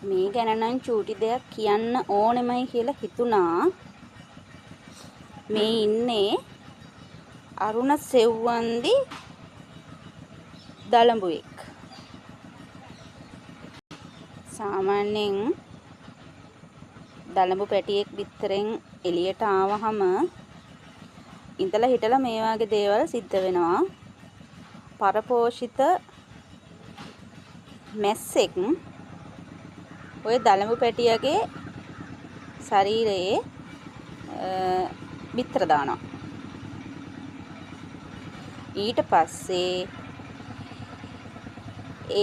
මේ ගැන නම් චූටි දෙයක් කියන්න ඕනෙමයි කියලා හිතුණා. මේ ඉන්නේ අරුණ සෙව්වන්දි දලඹුවෙක්. සාමාන්‍යයෙන් දලඹු පැටියෙක් බිත්තරෙන් එළියට ආවහම ඉඳලා හිටලා මේ වගේ දේවල් සිද්ධ වෙනවා. පරපෝෂිත මැස්සෙක් ඔය දලඹු පැටියගේ ශරීරයේ බිත්තර දානවා. ඊට පස්සේ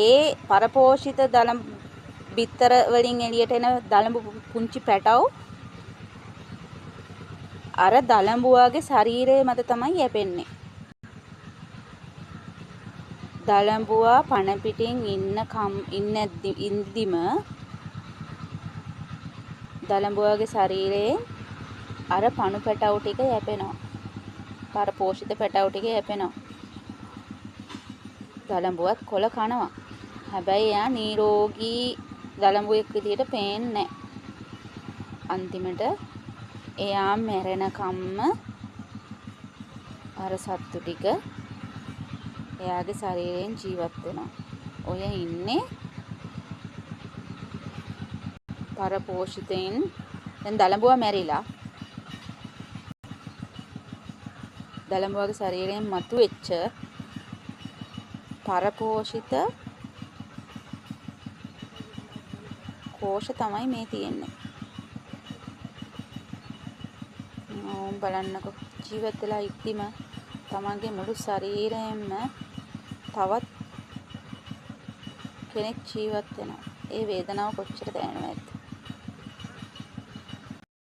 ඒ පරපෝෂිත බිත්තර වලින් එළියට එන දලඹු පුංචි පැටව් අර දලඹුවාගේ ශරීරයේ මත තමයි යැපෙන්නේ. දලඹුවා පණ පිටින් ඉන්නදිම දලඹුවාගේ ශරීරයේ අර පණු පැටව් ටික යැපෙනවා. පරපෝෂිත පැටව් ටික යැපෙනවා. දලඹුවත් කොළ කනවා. හැබැයි එයා නිරෝගී දලඹුවෙක් විදියට පේන්නේ නැහැ. අන්තිමට එයා මැරෙනකම්ම අර සත්තු ටික එයාගේ ශරීරයෙන් ජීවත් වෙනවා. ඔය ඉන්නේ පරපෝෂිතයින්. දැන් දලඹුවා මැරිලා. දලඹුවාගේ ශරීරයෙන් මතුවෙච්ච පරපෝෂිත කෝෂ තමයි මේ තියෙන්නේ. බලන්නකො ජීවත් වෙලා ඉක්දිම තමන්ගේ මුළු ශරීරයෙන්ම තවත් කෙනෙක් ජීවත් වෙනවා. ඒ වේදනාව කොච්චර දැනෙනවද?